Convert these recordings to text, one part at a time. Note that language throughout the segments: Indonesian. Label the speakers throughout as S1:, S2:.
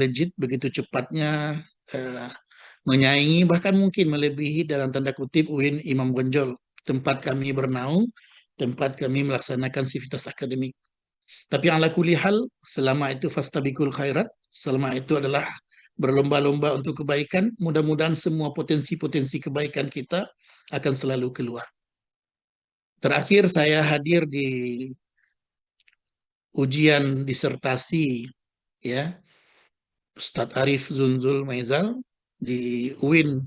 S1: legit, begitu cepatnya menyaingi, bahkan mungkin melebihi dalam tanda kutip UIN Imam Bonjol, tempat kami bernaung, tempat kami melaksanakan sivitas akademik. Tapi ala kulli hal, selama itu fastabikul khairat, selama itu adalah berlomba-lomba untuk kebaikan, mudah-mudahan semua potensi-potensi kebaikan kita akan selalu keluar. Terakhir saya hadir di ujian disertasi ya Ustadz Arif Zunzul Maizal di UIN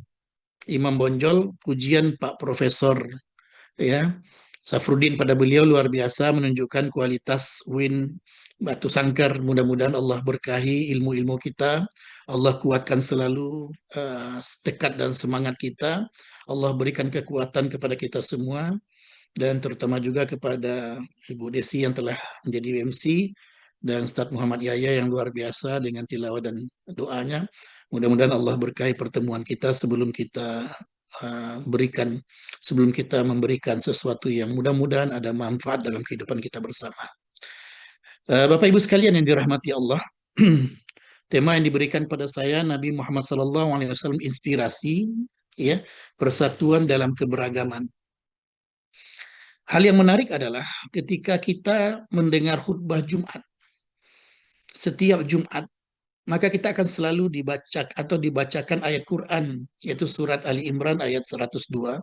S1: Imam Bonjol, ujian Pak Profesor ya Safruddin, pada beliau luar biasa menunjukkan kualitas UIN Batu Sangkar. Mudah-mudahan Allah berkahi ilmu-ilmu kita, Allah kuatkan selalu tekad dan semangat kita, Allah berikan kekuatan kepada kita semua, dan terutama juga kepada Ibu Desi yang telah menjadi MC, dan Ustadz Muhammad Yahya yang luar biasa dengan tilawah dan doanya. Mudah-mudahan Allah berkahi pertemuan kita sebelum kita memberikan sesuatu yang mudah-mudahan ada manfaat dalam kehidupan kita bersama. Bapak Ibu sekalian yang dirahmati Allah, tema yang diberikan pada saya Nabi Muhammad SAW inspirasi, ya, persatuan dalam keberagaman. Hal yang menarik adalah ketika kita mendengar khutbah Jumat, setiap Jumat, maka kita akan selalu dibacakan ayat Quran, yaitu surat Ali Imran ayat 102.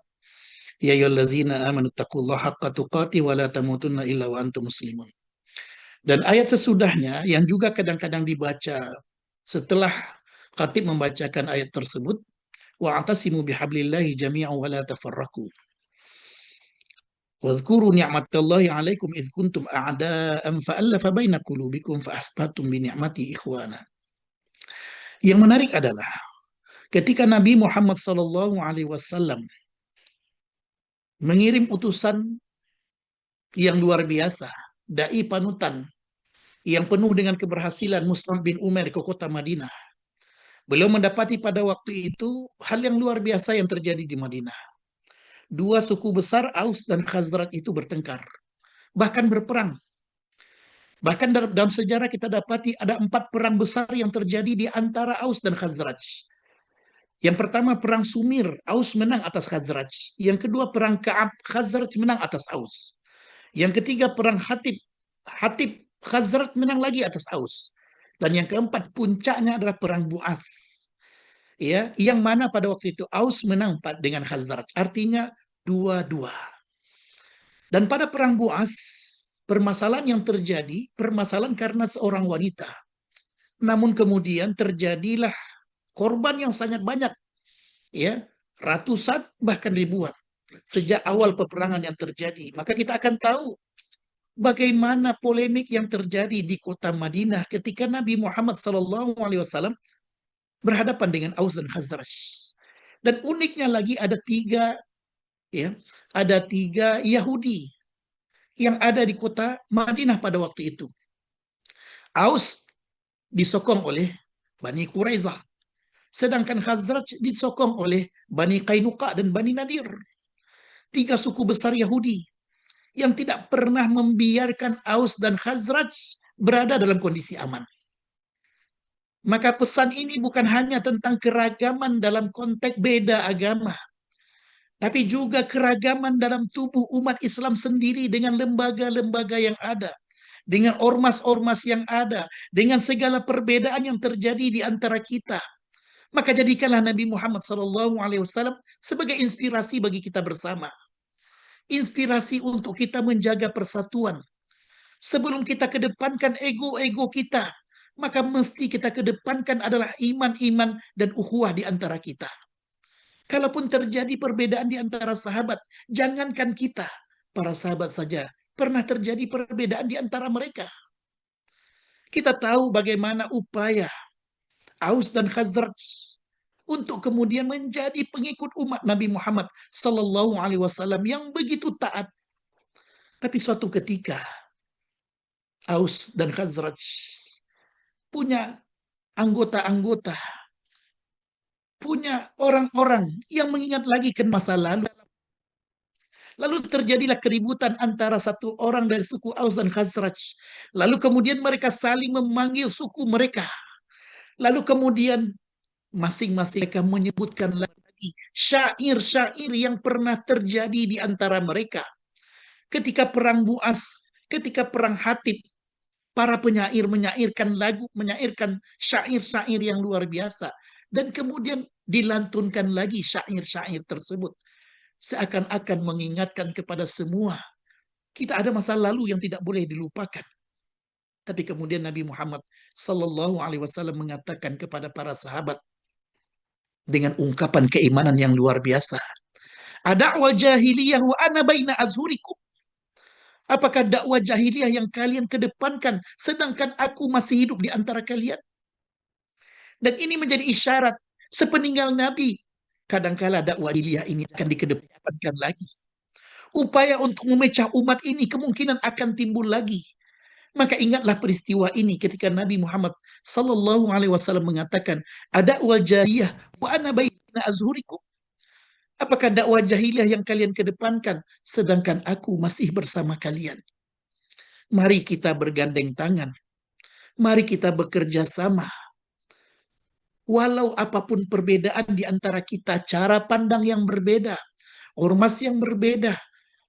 S1: Ya ayyuhallazina amanu taqullaha haqqa tuqatih wa la tamutunna illa wa antum muslimun. Dan ayat sesudahnya yang juga kadang-kadang dibaca setelah khatib membacakan ayat tersebut, wa'tasimu bihablillahi jami'an wa la tafarraqu. Wazkuru ni'matallahi 'alaikum idz kuntum a'da'an fa'alafa baina qulubikum fa asbahatum bi ni'mati ikhwana. Yang menarik adalah ketika Nabi Muhammad SAW mengirim utusan yang luar biasa, dai panutan yang penuh dengan keberhasilan, Mus'ab bin Umair, ke kota Madinah. Beliau mendapati pada waktu itu hal yang luar biasa yang terjadi di Madinah. Dua suku besar, Aus dan Khazraj, itu bertengkar, bahkan berperang. Bahkan dalam sejarah kita dapati ada 4 perang besar yang terjadi di antara Aus dan Khazraj. Yang pertama perang Sumir, Aus menang atas Khazraj. Yang kedua perang Ka'ab, Khazraj menang atas Aus. Yang ketiga perang Hatib, Khazraj menang lagi atas Aus. Dan yang keempat puncaknya adalah perang Bu'ath, ya, yang mana pada waktu itu Aus menang dengan Khazraj, artinya 2-2. Dan pada perang Bu'ath, permasalahan yang terjadi, permasalahan karena seorang wanita. Namun kemudian terjadilah korban yang sangat banyak, ya, ratusan bahkan ribuan sejak awal peperangan yang terjadi. Maka kita akan tahu bagaimana polemik yang terjadi di kota Madinah ketika Nabi Muhammad SAW berhadapan dengan Aus dan Khazraj. Dan uniknya lagi ada tiga Yahudi yang ada di kota Madinah pada waktu itu. Aus disokong oleh Bani Quraizah, sedangkan Khazraj disokong oleh Bani Qainuqa dan Bani Nadir. 3 suku besar Yahudi yang tidak pernah membiarkan Aus dan Khazraj berada dalam kondisi aman. Maka pesan ini bukan hanya tentang keragaman dalam konteks beda agama, tapi juga keragaman dalam tubuh umat Islam sendiri dengan lembaga-lembaga yang ada, dengan ormas-ormas yang ada, dengan segala perbedaan yang terjadi di antara kita. Maka jadikanlah Nabi Muhammad SAW sebagai inspirasi bagi kita bersama. Inspirasi untuk kita menjaga persatuan. Sebelum kita kedepankan ego-ego kita, maka mesti kita kedepankan adalah iman-iman dan ukhuwah di antara kita. Kalaupun terjadi perbedaan di antara sahabat, jangankan kita, para sahabat saja pernah terjadi perbedaan di antara mereka. Kita tahu bagaimana upaya Aus dan Khazraj untuk kemudian menjadi pengikut umat Nabi Muhammad SAW yang begitu taat. Tapi suatu ketika Aus dan Khazraj punya anggota-anggota, punya orang-orang yang mengingat lagi ke masa lalu. Lalu terjadilah keributan antara satu orang dari suku Aus dan Khazraj. Lalu kemudian mereka saling memanggil suku mereka. Lalu kemudian masing-masing mereka menyebutkan lagi syair-syair yang pernah terjadi di antara mereka. Ketika perang Buas, ketika perang Hatib, para penyair menyairkan lagu, menyairkan syair-syair yang luar biasa. Dan kemudian dilantunkan lagi syair-syair tersebut. Seakan-akan mengingatkan kepada semua. Kita ada masa lalu yang tidak boleh dilupakan. Tapi kemudian Nabi Muhammad Sallallahu Alaihi Wasallam mengatakan kepada para sahabat dengan ungkapan keimanan yang luar biasa. Adakwal jahiliyah wa ana baina azhurikum. Apakah dakwah jahiliyah yang kalian kedepankan sedangkan aku masih hidup di antara kalian? Dan ini menjadi isyarat sepeninggal Nabi. Kadangkala dakwah jahiliyah ini akan dikedepankan lagi. Upaya untuk memecah umat ini kemungkinan akan timbul lagi. Maka ingatlah peristiwa ini ketika Nabi Muhammad Sallallahu Alaihi Wasallam mengatakan, ada wal jahiliyah wa ana baina azhurikum. Apakah dakwah jahiliyah yang kalian kedepankan sedangkan aku masih bersama kalian? Mari kita bergandeng tangan. Mari kita bekerja sama. Walau apapun perbedaan di antara kita, cara pandang yang berbeda, ormas yang berbeda,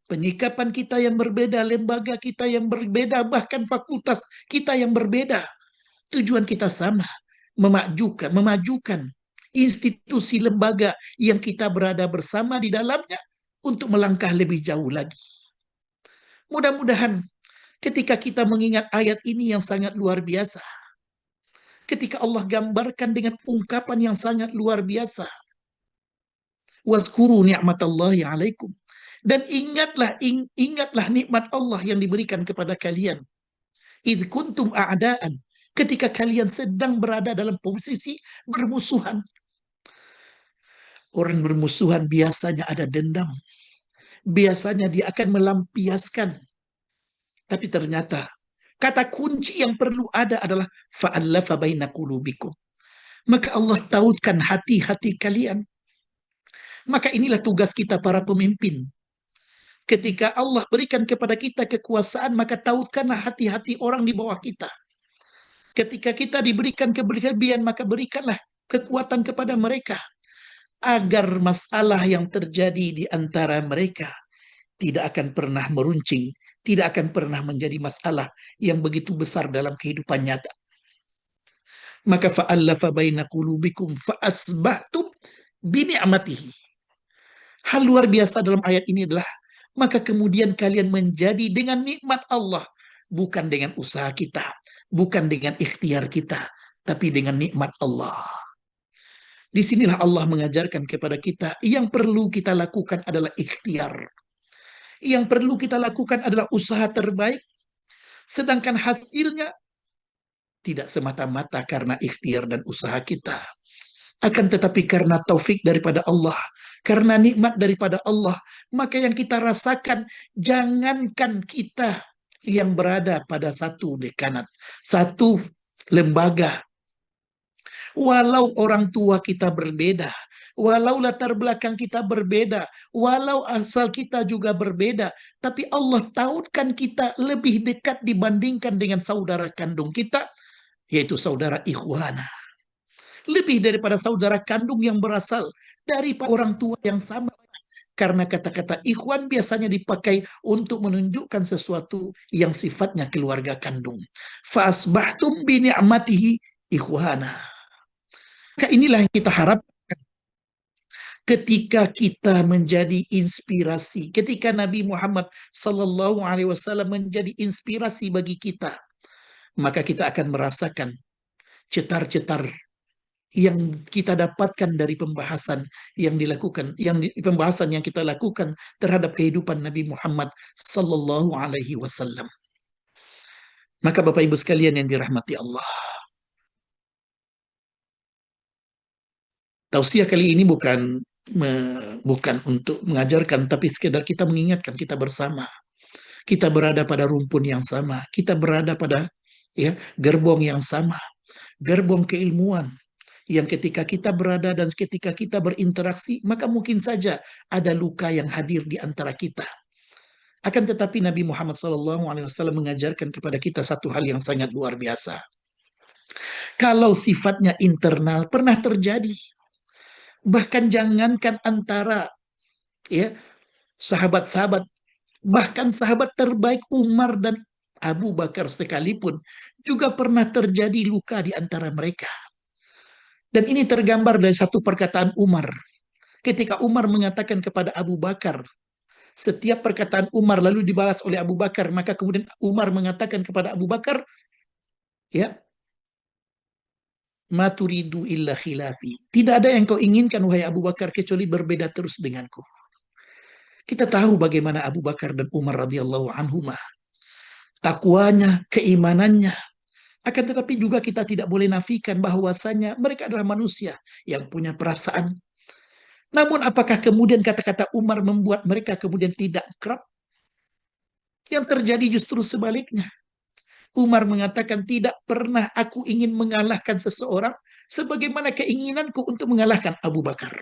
S1: penyikapan kita yang berbeda, lembaga kita yang berbeda, bahkan fakultas kita yang berbeda. Tujuan kita sama, memajukan institusi lembaga yang kita berada bersama di dalamnya untuk melangkah lebih jauh lagi. Mudah-mudahan ketika kita mengingat ayat ini yang sangat luar biasa, ketika Allah gambarkan dengan ungkapan yang sangat luar biasa, wazkuru ni'matallahi alaikum, dan ingatlah nikmat Allah yang diberikan kepada kalian. Idh kuntum a'daan, ketika kalian sedang berada dalam posisi bermusuhan. Orang bermusuhan biasanya ada dendam. Biasanya dia akan melampiaskan. Tapi ternyata kata kunci yang perlu ada adalah fa'allafa baina qulubikum. Maka Allah tautkan hati-hati kalian. Maka inilah tugas kita para pemimpin. Ketika Allah berikan kepada kita kekuasaan, maka tautkanlah hati-hati orang di bawah kita. Ketika kita diberikan keberlebihan, maka berikanlah kekuatan kepada mereka. Agar masalah yang terjadi di antara mereka tidak akan pernah meruncing, tidak akan pernah menjadi masalah yang begitu besar dalam kehidupan nyata. Maka fa'allafa baina qulubikum fa'asbahtum bini'amatihi. Hal luar biasa dalam ayat ini adalah maka kemudian kalian menjadi dengan nikmat Allah, bukan dengan usaha kita, bukan dengan ikhtiar kita, tapi dengan nikmat Allah. Disinilah Allah mengajarkan kepada kita yang perlu kita lakukan adalah ikhtiar. Yang perlu kita lakukan adalah usaha terbaik, sedangkan hasilnya tidak semata-mata karena ikhtiar dan usaha kita. Akan tetapi karena taufik daripada Allah, karena nikmat daripada Allah, maka yang kita rasakan, jangankan kita yang berada pada satu dekanat, satu lembaga, walau orang tua kita berbeda, walau latar belakang kita berbeda, walau asal kita juga berbeda, tapi Allah tautkan kita lebih dekat dibandingkan dengan saudara kandung kita, yaitu saudara ikhwana. Lebih daripada saudara kandung yang berasal dari orang tua yang sama. Karena kata-kata ikhwan biasanya dipakai untuk menunjukkan sesuatu yang sifatnya keluarga kandung. Fasbahtum bi ni'matihi ikhwana. Maka inilah yang kita harapkan ketika kita menjadi inspirasi, ketika Nabi Muhammad Sallallahu Alaihi Wasallam menjadi inspirasi bagi kita, maka kita akan merasakan cetar-cetar yang kita dapatkan dari pembahasan yang dilakukan, pembahasan yang kita lakukan terhadap kehidupan Nabi Muhammad Sallallahu Alaihi Wasallam. Maka Bapak Ibu sekalian yang dirahmati Allah, tausiah kali ini bukan untuk mengajarkan, tapi sekedar kita mengingatkan kita bersama. Kita berada pada rumpun yang sama, kita berada pada gerbong yang sama, gerbong keilmuan, yang ketika kita berada dan ketika kita berinteraksi, maka mungkin saja ada luka yang hadir di antara kita. Akan tetapi Nabi Muhammad SAW mengajarkan kepada kita satu hal yang sangat luar biasa. Kalau sifatnya internal pernah terjadi. Bahkan jangankan antara ya sahabat-sahabat, bahkan sahabat terbaik Umar dan Abu Bakar sekalipun juga pernah terjadi luka di antara mereka. Dan ini tergambar dari satu perkataan Umar. Ketika Umar mengatakan kepada Abu Bakar, setiap perkataan Umar lalu dibalas oleh Abu Bakar, maka kemudian Umar mengatakan kepada Abu Bakar, ya, maturidu illa khilafi. Tidak ada yang kau inginkan wahai Abu Bakar kecuali berbeda terus denganku. Kita tahu bagaimana Abu Bakar dan Umar radhiyallahu anhuma, takwanya, keimanannya. Akan tetapi juga kita tidak boleh nafikan bahwasanya mereka adalah manusia yang punya perasaan. Namun apakah kemudian kata-kata Umar membuat mereka kemudian tidak kerap? Yang terjadi justru sebaliknya. Umar mengatakan tidak pernah aku ingin mengalahkan seseorang sebagaimana keinginanku untuk mengalahkan Abu Bakar.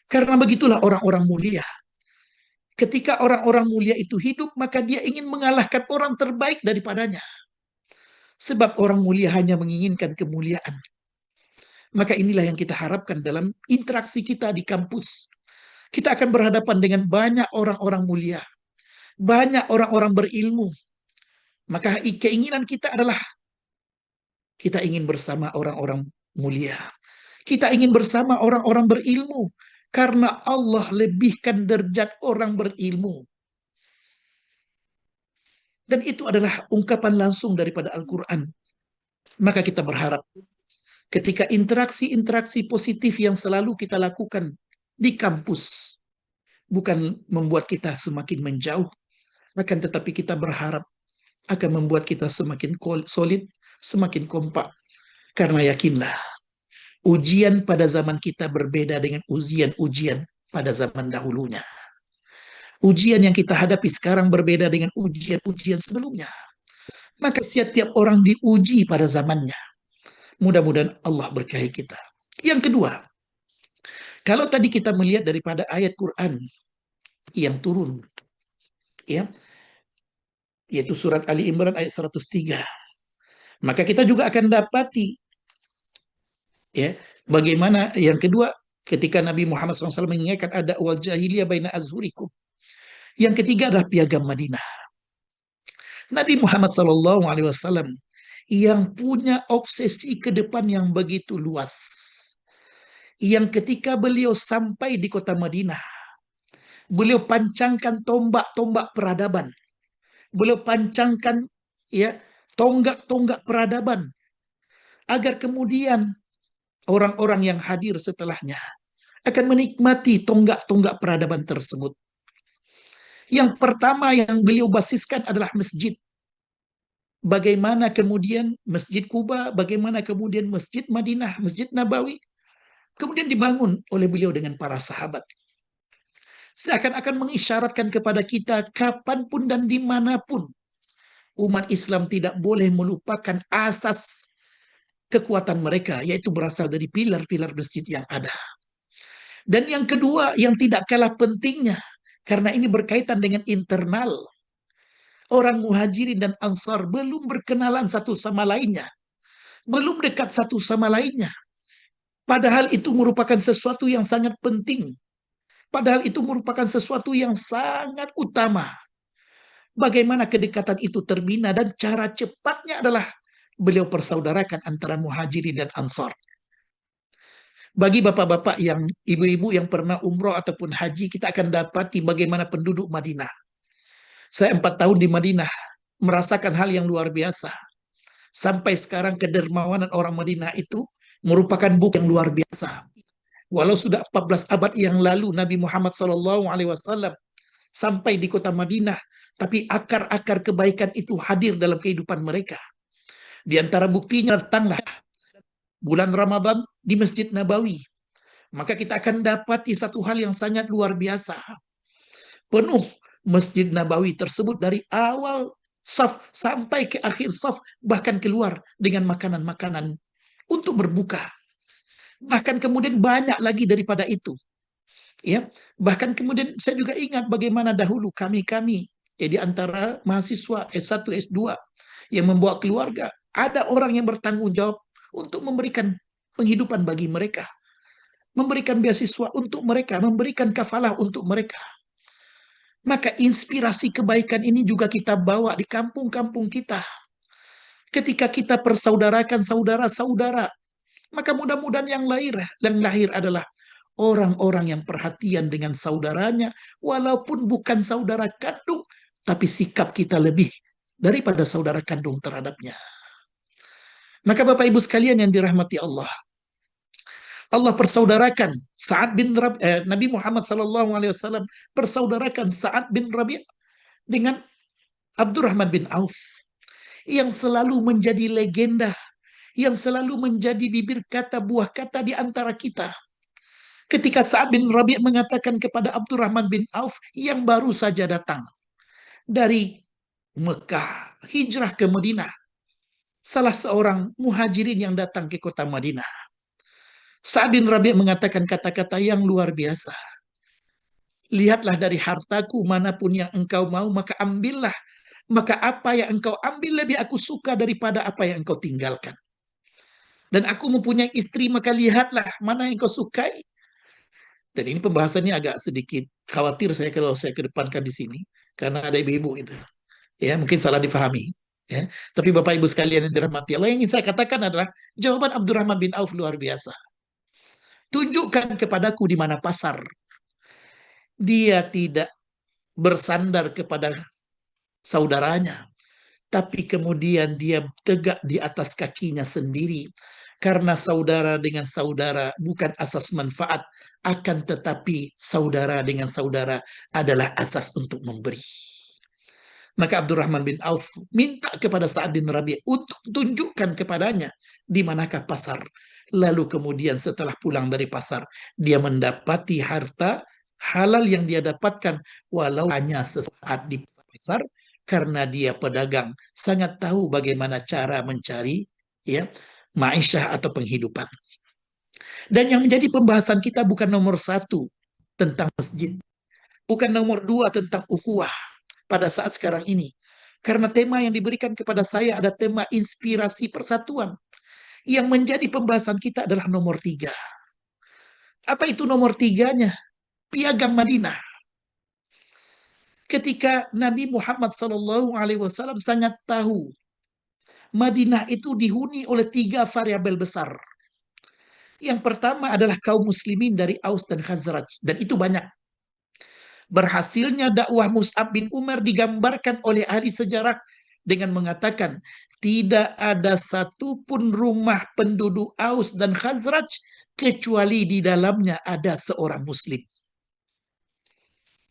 S1: Karena begitulah orang-orang mulia. Ketika orang-orang mulia itu hidup, maka dia ingin mengalahkan orang terbaik daripadanya. Sebab orang mulia hanya menginginkan kemuliaan. Maka inilah yang kita harapkan dalam interaksi kita di kampus. Kita akan berhadapan dengan banyak orang-orang mulia, banyak orang-orang berilmu. Maka keinginan kita adalah kita ingin bersama orang-orang mulia. Kita ingin bersama orang-orang berilmu. Karena Allah lebihkan derajat orang berilmu. Dan itu adalah ungkapan langsung daripada Al-Quran. Maka kita berharap ketika interaksi-interaksi positif yang selalu kita lakukan di kampus bukan membuat kita semakin menjauh, akan tetapi kita berharap akan membuat kita semakin solid, semakin kompak. Karena yakinlah, ujian pada zaman kita berbeda dengan ujian-ujian pada zaman dahulunya. Ujian yang kita hadapi sekarang berbeda dengan ujian-ujian sebelumnya. Maka setiap orang diuji pada zamannya. Mudah-mudahan Allah berkahi kita. Yang kedua, kalau tadi kita melihat daripada ayat Quran yang turun, ya, yaitu surat Ali Imran ayat 103, maka kita juga akan dapati, ya, bagaimana yang kedua ketika Nabi Muhammad SAW mengingatkan ada wal jahiliyah baina azhurikum. Yang ketiga adalah piagam Madinah. Nabi Muhammad SAW yang punya obsesi ke depan yang begitu luas. Yang ketika beliau sampai di kota Madinah, beliau pancangkan tombak-tombak peradaban. Beliau pancangkan ya tonggak-tonggak peradaban agar kemudian orang-orang yang hadir setelahnya akan menikmati tonggak-tonggak peradaban tersebut. Yang pertama yang beliau basiskan adalah masjid. Bagaimana kemudian Masjid Kuba, bagaimana kemudian Masjid Madinah, Masjid Nabawi, kemudian dibangun oleh beliau dengan para sahabat. Seakan-akan mengisyaratkan kepada kita kapanpun dan dimanapun umat Islam tidak boleh melupakan asas kekuatan mereka, yaitu berasal dari pilar-pilar masjid yang ada. Dan yang kedua, yang tidak kalah pentingnya, karena ini berkaitan dengan internal. Orang muhajirin dan ansar belum berkenalan satu sama lainnya. Belum dekat satu sama lainnya. Padahal itu merupakan sesuatu yang sangat penting. Padahal itu merupakan sesuatu yang sangat utama. Bagaimana kedekatan itu terbina dan cara cepatnya adalah beliau persaudarakan antara muhajirin dan ansar. Bagi bapak-bapak yang ibu-ibu yang pernah umroh ataupun haji, kita akan dapati bagaimana penduduk Madinah. Saya 4 tahun di Madinah, merasakan hal yang luar biasa. Sampai sekarang kedermawanan orang Madinah itu merupakan bukti yang luar biasa. Walau sudah 14 abad yang lalu Nabi Muhammad SAW sampai di kota Madinah, tapi akar-akar kebaikan itu hadir dalam kehidupan mereka. Di antara buktinya datanglah bulan Ramadan di Masjid Nabawi. Maka kita akan dapati satu hal yang sangat luar biasa. Penuh Masjid Nabawi tersebut dari awal saf sampai ke akhir saf, bahkan keluar dengan makanan-makanan untuk berbuka. Bahkan kemudian banyak lagi daripada itu. Ya, bahkan kemudian saya juga ingat bagaimana dahulu kami ya di antara mahasiswa S1 S2 yang membawa keluarga Ada orang yang bertanggung jawab untuk memberikan penghidupan bagi mereka, memberikan beasiswa untuk mereka, memberikan kafalah untuk mereka. Maka inspirasi kebaikan ini juga kita bawa di kampung-kampung kita. Ketika kita persaudarakan saudara-saudara, maka mudah-mudahan yang lahir adalah orang-orang yang perhatian dengan saudaranya, walaupun bukan saudara kandung, tapi sikap kita lebih daripada saudara kandung terhadapnya. Maka Bapak Ibu sekalian yang dirahmati Allah, Allah persaudarakan Nabi Muhammad SAW persaudarakan Sa'ad bin Rabi' dengan Abdurrahman bin Auf yang selalu menjadi legenda, yang selalu menjadi bibir kata buah kata di antara kita. Ketika Sa'ad bin Rabi' mengatakan kepada Abdurrahman bin Auf yang baru saja datang dari Mekah, hijrah ke Madinah, salah seorang muhajirin yang datang ke kota Madinah. Sa'ad bin Rabi' mengatakan kata-kata yang luar biasa. Lihatlah dari hartaku manapun yang engkau mau, maka ambillah. Maka apa yang engkau ambil lebih aku suka daripada apa yang engkau tinggalkan. Dan aku mempunyai istri, maka lihatlah mana yang engkau sukai. Dan ini pembahasannya agak sedikit khawatir saya kalau saya kedepankan di sini. Karena ada ibu-ibu itu. Ya, mungkin salah difahami. Ya. Tapi Bapak Ibu sekalian yang dirahmati Allah, yang ingin saya katakan adalah jawaban Abdurrahman bin Auf luar biasa. Tunjukkan kepadaku di mana pasar. Dia tidak bersandar kepada saudaranya, tapi kemudian dia tegak di atas kakinya sendiri. Karena saudara dengan saudara bukan asas manfaat, akan tetapi saudara dengan saudara adalah asas untuk memberi. Maka Abdurrahman bin Auf minta kepada Sa'ad bin Rabi' untuk tunjukkan kepadanya di manakah pasar. Lalu kemudian setelah pulang dari pasar, dia mendapati harta halal yang dia dapatkan walau hanya sesaat di pasar, karena dia pedagang sangat tahu bagaimana cara mencari ya ma'isyah atau penghidupan. Dan yang menjadi pembahasan kita bukan nomor satu tentang masjid, bukan nomor dua tentang ukhuwah pada saat sekarang ini. Karena tema yang diberikan kepada saya ada tema inspirasi persatuan. Yang menjadi pembahasan kita adalah nomor tiga. Apa itu nomor tiganya? Piagam Madinah. Ketika Nabi Muhammad SAW sangat tahu Madinah itu dihuni oleh tiga variabel besar. Yang pertama adalah kaum muslimin dari Aus dan Khazraj. Dan itu banyak. Berhasilnya dakwah Mus'ab bin Umar digambarkan oleh ahli sejarah dengan mengatakan tidak ada satupun rumah penduduk Aus dan Khazraj kecuali di dalamnya ada seorang muslim.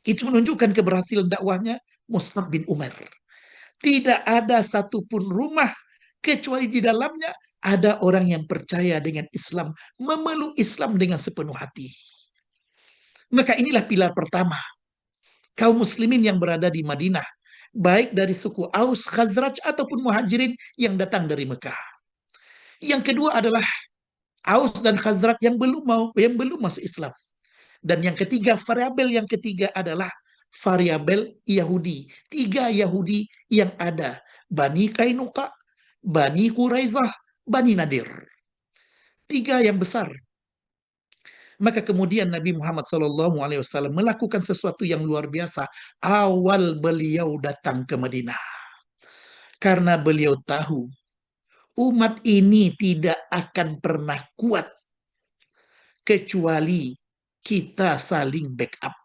S1: Itu menunjukkan keberhasilan dakwahnya Mus'ab bin Umar. Tidak ada satupun rumah kecuali di dalamnya ada orang yang percaya dengan Islam, memeluk Islam dengan sepenuh hati. Maka inilah pilar pertama. Kaum muslimin yang berada di Madinah, baik dari suku Aus, Khazraj ataupun Muhajirin yang datang dari Mekah. Yang kedua adalah Aus dan Khazraj yang belum masuk Islam. Dan yang ketiga, variabel yang ketiga adalah variabel Yahudi. Tiga Yahudi yang ada, Bani Kainuka, Bani Quraizah, Bani Nadir. Tiga yang besar. Maka kemudian Nabi Muhammad SAW melakukan sesuatu yang luar biasa. Awal beliau datang ke Madinah. Karena beliau tahu umat ini tidak akan pernah kuat kecuali kita saling backup.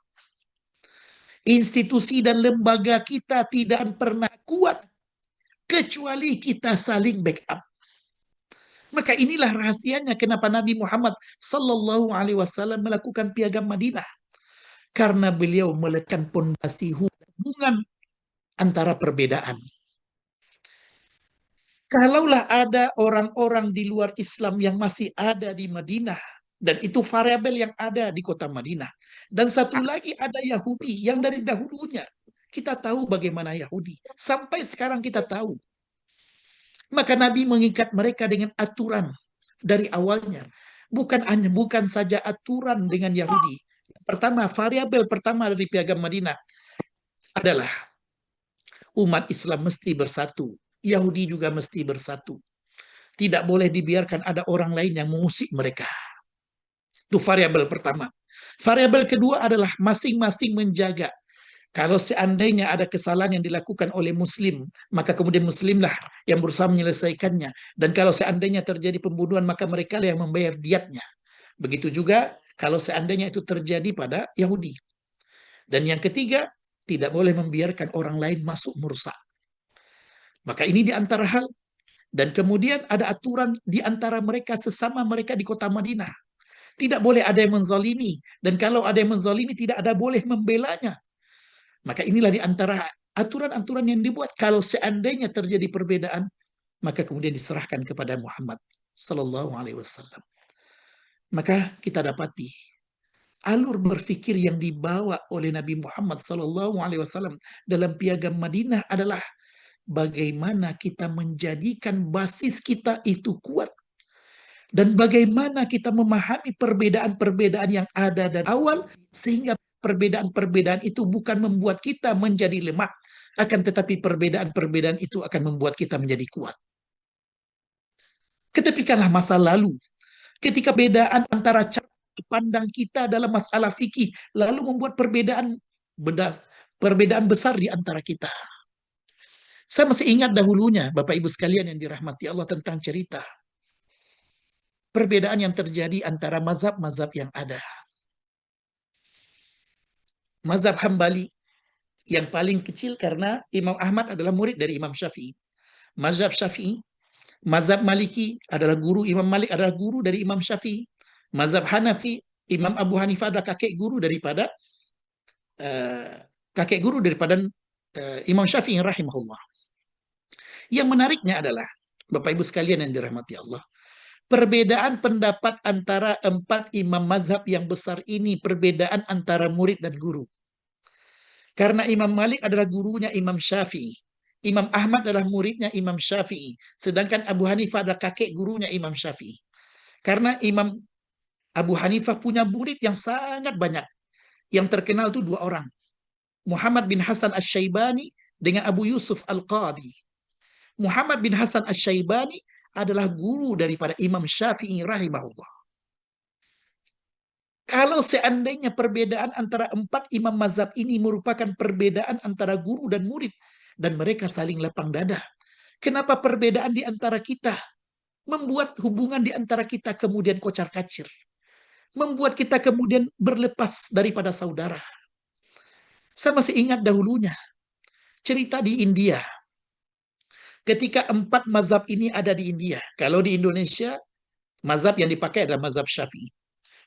S1: Institusi dan lembaga kita tidak pernah kuat kecuali kita saling backup. Maka inilah rahasianya kenapa Nabi Muhammad SAW melakukan piagam Madinah. Karena beliau meletakkan pondasi hubungan antara perbedaan. Kalaulah ada orang-orang di luar Islam yang masih ada di Madinah, dan itu variabel yang ada di kota Madinah. Dan satu lagi ada Yahudi yang dari dahulunya. Kita tahu bagaimana Yahudi. Sampai sekarang kita tahu. Maka Nabi mengikat mereka dengan aturan dari awalnya. Bukan saja aturan dengan Yahudi. Pertama, variabel pertama dari piagam Madinah adalah umat Islam mesti bersatu Yahudi juga mesti bersatu. Tidak boleh dibiarkan ada orang lain yang mengusik mereka. Itu variabel pertama. Variabel kedua adalah masing-masing menjaga. Kalau seandainya ada kesalahan yang dilakukan oleh Muslim, maka kemudian Muslimlah yang berusaha menyelesaikannya. Dan kalau seandainya terjadi pembunuhan, maka mereka yang membayar diatnya. Begitu juga kalau seandainya itu terjadi pada Yahudi. Dan yang ketiga, tidak boleh membiarkan orang lain masuk merusak. Maka ini di antara hal. Dan kemudian ada aturan di antara mereka sesama mereka di kota Madinah. Tidak boleh ada yang menzalimi. Dan kalau ada yang menzalimi, tidak ada boleh membelanya. Maka inilah di antara aturan-aturan yang dibuat. Kalau seandainya terjadi perbedaan, maka kemudian diserahkan kepada Muhammad Sallallahu Alaihi Wasallam. Maka kita dapati alur berpikir yang dibawa oleh Nabi Muhammad Sallallahu Alaihi Wasallam dalam piagam Madinah adalah bagaimana kita menjadikan basis kita itu kuat dan bagaimana kita memahami perbedaan-perbedaan yang ada dari awal sehingga perbedaan-perbedaan itu bukan membuat kita menjadi lemah, akan tetapi perbedaan-perbedaan itu akan membuat kita menjadi kuat. Ketepikanlah masa lalu, ketika bedaan antara cara pandang kita dalam masalah fikih lalu membuat perbedaan besar di antara kita. Saya masih ingat dahulunya, Bapak Ibu sekalian yang dirahmati Allah, tentang cerita perbedaan yang terjadi antara mazhab-mazhab yang ada. Mazhab Hambali yang paling kecil karena Imam Ahmad adalah murid dari Imam Syafi'i. Mazhab Syafi'i, mazhab Maliki adalah guru Imam Malik adalah guru dari Imam Syafi'i. Mazhab Hanafi, Imam Abu Hanifah adalah kakek guru daripada Imam Syafi'i rahimahullah. Yang menariknya adalah Bapak Ibu sekalian yang dirahmati Allah, perbedaan pendapat antara empat imam mazhab yang besar ini, perbedaan antara murid dan guru. Karena Imam Malik adalah gurunya Imam Syafi'i. Imam Ahmad adalah muridnya Imam Syafi'i. Sedangkan Abu Hanifah adalah kakek gurunya Imam Syafi'i. Karena Imam Abu Hanifah punya murid yang sangat banyak. Yang terkenal itu dua orang. Muhammad bin Hasan Asy-Syaibani dengan Abu Yusuf Al-Qadhi. Muhammad bin Hasan Asy-Syaibani adalah guru daripada Imam Syafi'i rahimahullah. Kalau seandainya perbedaan antara empat imam mazhab ini merupakan perbedaan antara guru dan murid, dan mereka saling lapang dada, kenapa perbedaan di antara kita membuat hubungan di antara kita kemudian kocar-kacir, membuat kita kemudian berlepas daripada saudara? Saya masih ingat dahulunya cerita di India. Ketika empat mazhab ini ada di India, kalau di Indonesia mazhab yang dipakai adalah mazhab Syafi'i.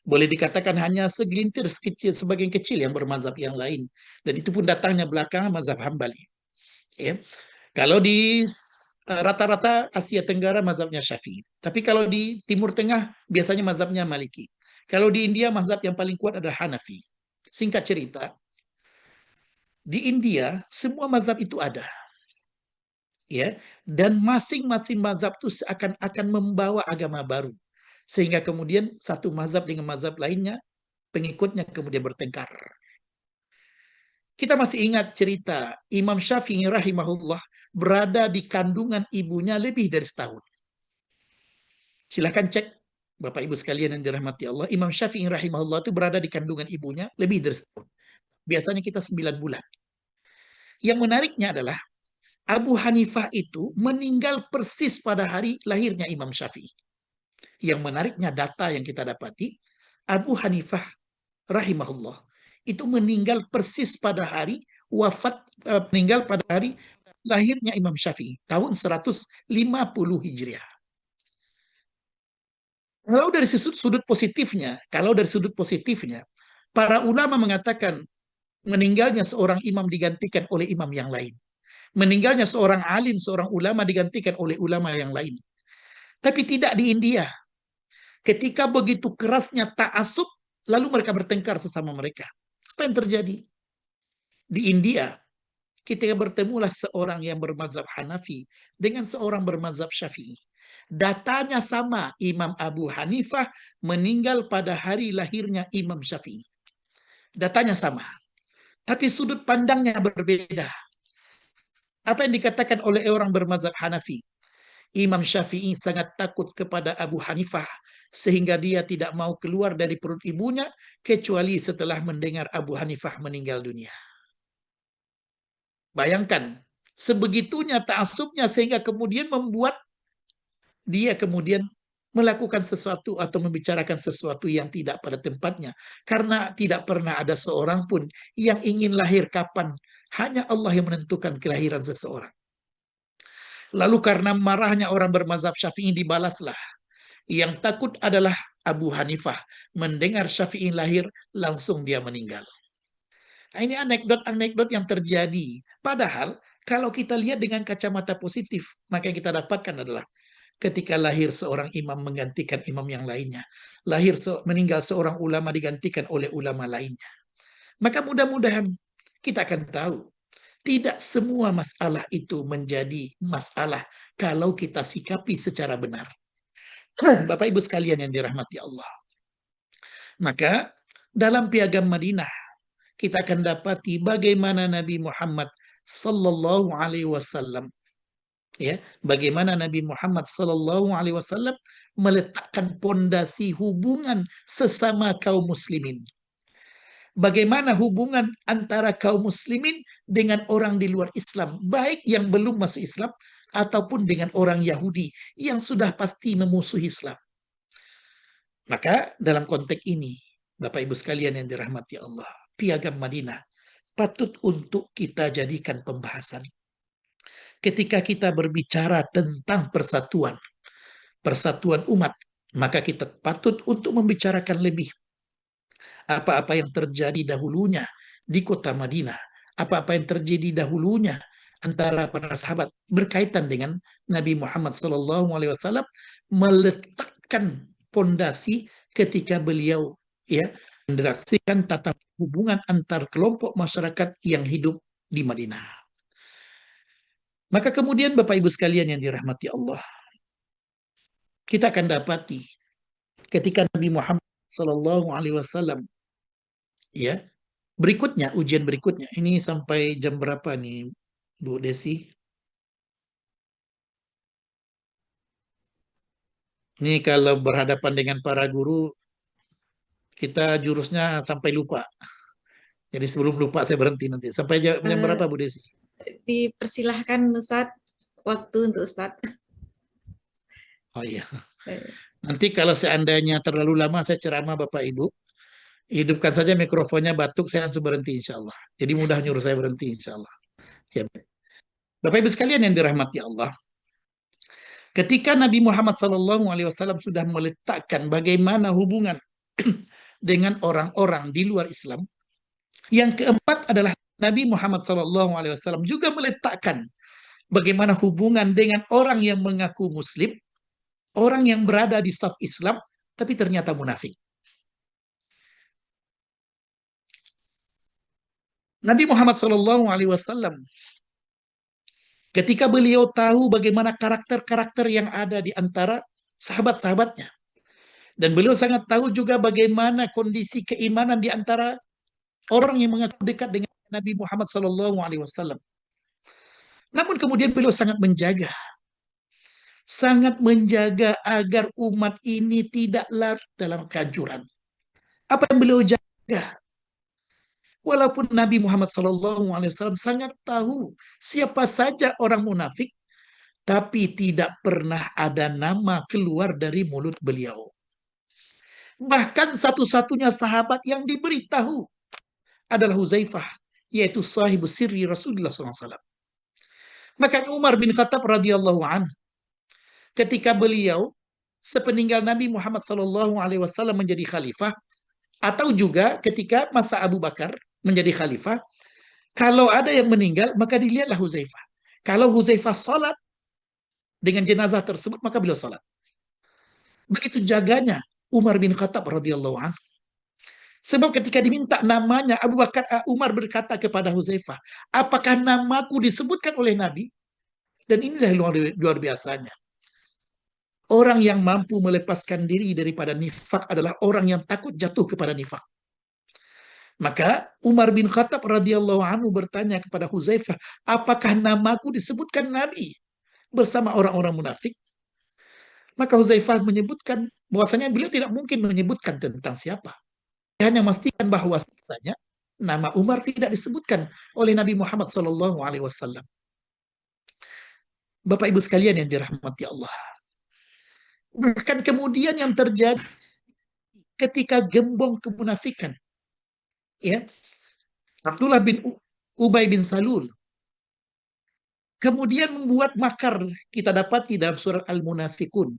S1: Boleh dikatakan hanya segelintir sebagian kecil yang bermazhab yang lain. Dan itu pun datangnya belakangan mazhab Hambali. Ya. Kalau di rata-rata Asia Tenggara mazhabnya Syafi'i. Tapi kalau di Timur Tengah biasanya mazhabnya Maliki. Kalau di India mazhab yang paling kuat adalah Hanafi. Singkat cerita, di India semua mazhab itu ada. Ya, dan masing-masing mazhab itu seakan-akan membawa agama baru. Sehingga kemudian satu mazhab dengan mazhab lainnya, pengikutnya kemudian bertengkar. Kita masih ingat cerita Imam Syafi'i rahimahullah berada di kandungan ibunya lebih dari setahun. Silahkan cek Bapak Ibu sekalian yang dirahmati Allah, Imam Syafi'i rahimahullah itu berada di kandungan ibunya lebih dari setahun. Biasanya kita 9 bulan. Yang menariknya adalah Abu Hanifah itu meninggal persis pada hari lahirnya Imam Syafi'i. Yang menariknya data yang kita dapati, Abu Hanifah rahimahullah itu meninggal persis pada hari meninggal pada hari lahirnya Imam Syafi'i tahun 150 Hijriah. Kalau dari sudut positifnya, para ulama mengatakan meninggalnya seorang imam digantikan oleh imam yang lain. Meninggalnya seorang alim, seorang ulama digantikan oleh ulama yang lain. Tapi tidak di India. Ketika begitu kerasnya ta'assub, lalu mereka bertengkar sesama mereka. Apa yang terjadi? Di India, ketika bertemulah seorang yang bermazhab Hanafi dengan seorang bermazhab Syafi'i. Datanya sama, Imam Abu Hanifah meninggal pada hari lahirnya Imam Syafi'i. Datanya sama. Tapi sudut pandangnya berbeda. Apa yang dikatakan oleh orang bermazhab Hanafi? Imam Syafi'i sangat takut kepada Abu Hanifah sehingga dia tidak mau keluar dari perut ibunya kecuali setelah mendengar Abu Hanifah meninggal dunia. Bayangkan, sebegitunya ta'assubnya sehingga kemudian membuat dia kemudian melakukan sesuatu atau membicarakan sesuatu yang tidak pada tempatnya. Karena tidak pernah ada seorang pun yang ingin lahir kapan. Hanya Allah yang menentukan kelahiran seseorang. Lalu karena marahnya orang bermazhab Syafi'i dibalaslah. Yang takut adalah Abu Hanifah. Mendengar Syafi'i lahir, langsung dia meninggal. Nah, ini anekdot-anekdot yang terjadi. Padahal kalau kita lihat dengan kacamata positif, maka yang kita dapatkan adalah ketika lahir seorang imam menggantikan imam yang lainnya. Meninggal seorang ulama digantikan oleh ulama lainnya. Maka mudah-mudahan kita akan tahu tidak semua masalah itu menjadi masalah kalau kita sikapi secara benar. Bapak Ibu sekalian yang dirahmati Allah. Maka dalam piagam Madinah kita akan dapati bagaimana Nabi Muhammad sallallahu alaihi wasallam, ya, bagaimana Nabi Muhammad sallallahu alaihi wasallam meletakkan pondasi hubungan sesama kaum muslimin. Bagaimana hubungan antara kaum muslimin dengan orang di luar Islam, baik yang belum masuk Islam ataupun dengan orang Yahudi yang sudah pasti memusuhi Islam. Maka dalam konteks ini, Bapak Ibu sekalian yang dirahmati Allah, piagam Madinah patut untuk kita jadikan pembahasan. Ketika kita berbicara tentang persatuan umat, maka kita patut untuk membicarakan lebih apa-apa yang terjadi dahulunya di kota Madinah, apa-apa yang terjadi dahulunya antara para sahabat berkaitan dengan Nabi Muhammad SAW meletakkan pondasi ketika beliau, ya, mendiraksikan tata hubungan antar kelompok masyarakat yang hidup di Madinah. Maka kemudian Bapak Ibu sekalian yang dirahmati Allah, kita akan dapati ketika Nabi Muhammad SAW, ya, ujian berikutnya, ini sampai jam berapa nih Bu Desi? Ini kalau berhadapan dengan para guru, kita jurusnya sampai lupa. Jadi sebelum lupa saya berhenti nanti. Sampai jam berapa Bu Desi?
S2: Dipersilahkan Ustadz, waktu untuk Ustadz.
S1: Oh iya. Nanti kalau seandainya terlalu lama saya ceramah Bapak Ibu, hidupkan saja mikrofonnya, batuk, saya langsung berhenti insya Allah. Jadi mudah nyuruh saya berhenti insya Allah. Ya. Bapak Ibu sekalian yang dirahmati Allah, ketika Nabi Muhammad SAW sudah meletakkan bagaimana hubungan dengan orang-orang di luar Islam, yang keempat adalah Nabi Muhammad SAW juga meletakkan bagaimana hubungan dengan orang yang mengaku Muslim, orang yang berada di saf Islam, tapi ternyata munafik. Nabi Muhammad SAW ketika beliau tahu bagaimana karakter-karakter yang ada di antara sahabat-sahabatnya, dan beliau sangat tahu juga bagaimana kondisi keimanan di antara orang yang mengaku dekat dengan Nabi Muhammad SAW. Namun kemudian beliau sangat menjaga agar umat ini tidak larut dalam kehancuran. Apa yang beliau jaga? Walaupun Nabi Muhammad SAW sangat tahu siapa saja orang munafik, tapi tidak pernah ada nama keluar dari mulut beliau. Bahkan satu-satunya sahabat yang diberitahu adalah Huzaifah, yaitu sahibu sirri Rasulullah SAW. Maka Umar bin Khattab radhiyallahu anhu, ketika beliau sepeninggal Nabi Muhammad SAW menjadi khalifah, atau juga ketika masa Abu Bakar menjadi khalifah, kalau ada yang meninggal maka dilihatlah Huzaifah. Kalau Huzaifah salat dengan jenazah tersebut, maka beliau salat. Begitu jaganya Umar bin Khattab radhiyallahu anhu. Sebab ketika diminta namanya, Umar berkata kepada Huzaifah, apakah namaku disebutkan oleh Nabi? Dan inilah luar biasanya. Orang yang mampu melepaskan diri daripada nifak adalah orang yang takut jatuh kepada nifak. Maka Umar bin Khattab radhiyallahu anhu bertanya kepada Huzaifah, apakah namaku disebutkan Nabi bersama orang-orang munafik? Maka Huzaifah menyebutkan bahwasanya beliau tidak mungkin menyebutkan tentang siapa. Dia hanya memastikan bahwa nama Umar tidak disebutkan oleh Nabi Muhammad SAW. Bapak Ibu sekalian yang dirahmati Allah. Bahkan kemudian yang terjadi ketika gembong kemunafikan, ya, Abdullah bin Ubay bin Salul kemudian membuat makar, kita dapati dalam surat Al-Munafikun.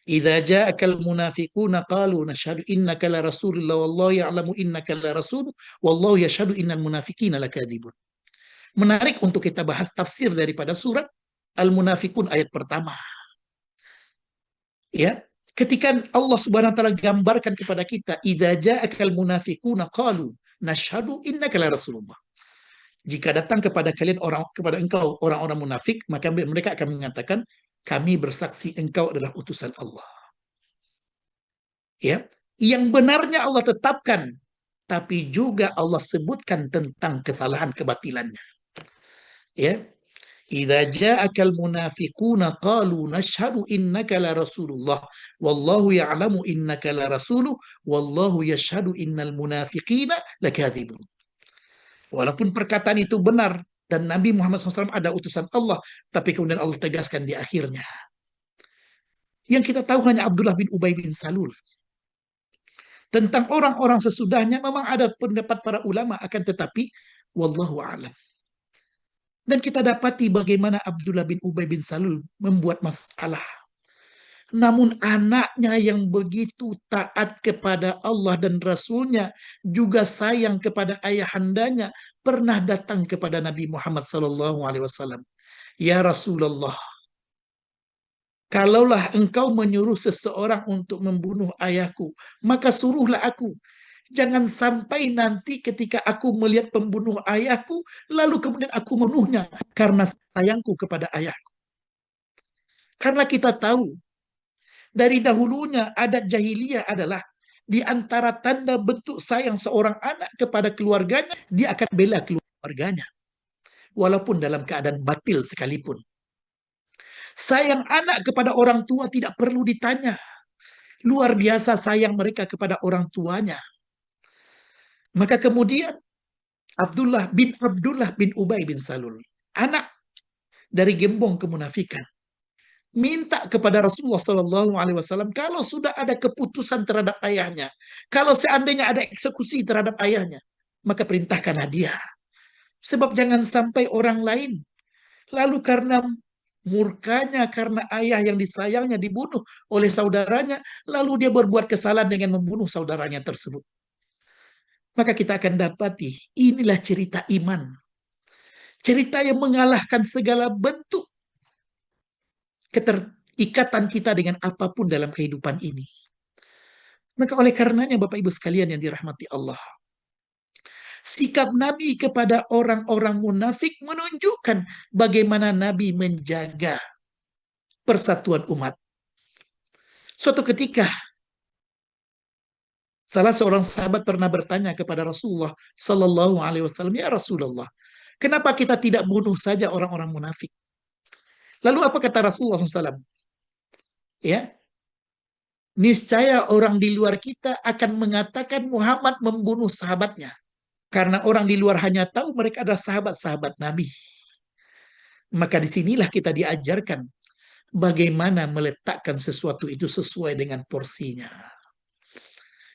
S1: Idza ja'akal munafiquna qalu nashhadu innaka la rasulullah wallahu ya'lamu innaka la rasul wallahu yashhadu innal munafiqina lakadzibun. Menarik untuk kita bahas tafsir daripada surat Al-Munafikun ayat pertama. Ya, ketika Allah Subhanahu wa taala gambarkan kepada kita, idza ja'akal munafiquna qalu nashhadu innaka la rasulullah. Jika datang kepada kalian kepada engkau orang-orang munafik, maka mereka akan mengatakan, kami bersaksi engkau adalah utusan Allah. Ya, yang benarnya Allah tetapkan, tapi juga Allah sebutkan tentang kesalahan kebatilannya. Ya, idza ja'akal munafiquna qalu nashhadu innaka la rasulullah wallahu ya'lamu innaka la rasuluh wallahu yashhadu innal munafiqina lakadzibun. Walaupun perkataan itu benar dan Nabi Muhammad SAW ada utusan Allah, tapi kemudian Allah tegaskan di akhirnya. Yang kita tahu hanya Abdullah bin Ubay bin Salul. Tentang orang-orang sesudahnya memang ada pendapat para ulama, akan tetapi wallahu a'lam. Dan kita dapati bagaimana Abdullah bin Ubay bin Salul membuat masalah. Namun anaknya yang begitu taat kepada Allah dan Rasulnya, juga sayang kepada ayahandanya, pernah datang kepada Nabi Muhammad SAW. Ya Rasulullah, kalaulah engkau menyuruh seseorang untuk membunuh ayahku, maka suruhlah aku. Jangan sampai nanti ketika aku melihat pembunuh ayahku, lalu kemudian aku membunuhnya karena sayangku kepada ayahku. Karena kita tahu, dari dahulunya adat jahiliyah adalah di antara tanda bentuk sayang seorang anak kepada keluarganya, dia akan bela keluarganya. Walaupun dalam keadaan batil sekalipun. Sayang anak kepada orang tua tidak perlu ditanya. Luar biasa sayang mereka kepada orang tuanya. Maka kemudian Abdullah bin Ubay bin Salul, anak dari gembong kemunafikan, minta kepada Rasulullah SAW, kalau sudah ada keputusan terhadap ayahnya, kalau seandainya ada eksekusi terhadap ayahnya, maka perintahkanlah dia. Sebab jangan sampai orang lain lalu karena murkanya, karena ayah yang disayangnya dibunuh oleh saudaranya, lalu dia berbuat kesalahan dengan membunuh saudaranya tersebut. Maka kita akan dapati inilah cerita iman. Cerita yang mengalahkan segala bentuk keterikatan kita dengan apapun dalam kehidupan ini. Maka oleh karenanya Bapak Ibu sekalian yang dirahmati Allah, sikap Nabi kepada orang-orang munafik menunjukkan bagaimana Nabi menjaga persatuan umat. Suatu ketika, salah seorang sahabat pernah bertanya kepada Rasulullah Sallallahu Alaihi Wasallam, ya Rasulullah, kenapa kita tidak bunuh saja orang-orang munafik? Lalu apa kata Rasulullah SAW? Ya, niscaya orang di luar kita akan mengatakan Muhammad membunuh sahabatnya. Karena orang di luar hanya tahu mereka adalah sahabat-sahabat Nabi. Maka disinilah kita diajarkan bagaimana meletakkan sesuatu itu sesuai dengan porsinya.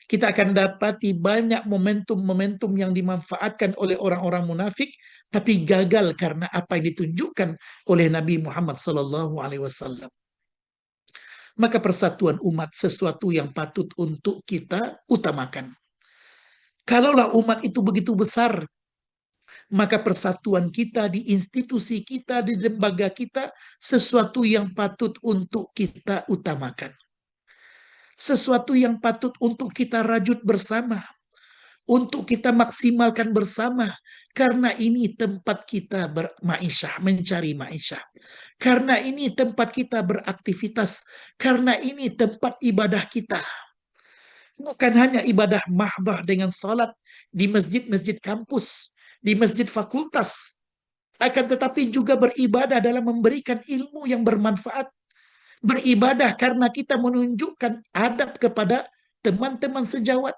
S1: Kita akan dapati banyak momentum-momentum yang dimanfaatkan oleh orang-orang munafik, tapi gagal karena apa yang ditunjukkan oleh Nabi Muhammad SAW. Maka persatuan umat sesuatu yang patut untuk kita utamakan. Kalaulah umat itu begitu besar, maka persatuan kita di institusi kita, di lembaga kita, sesuatu yang patut untuk kita utamakan. Sesuatu yang patut untuk kita rajut bersama, untuk kita maksimalkan bersama, karena ini tempat kita berma'isyah, mencari ma'isyah. Karena ini tempat kita beraktivitas, karena ini tempat ibadah kita. Bukan hanya ibadah mahdah dengan salat di masjid-masjid kampus, di masjid fakultas, akan tetapi juga beribadah dalam memberikan ilmu yang bermanfaat. Beribadah karena kita menunjukkan adab kepada teman-teman sejawat.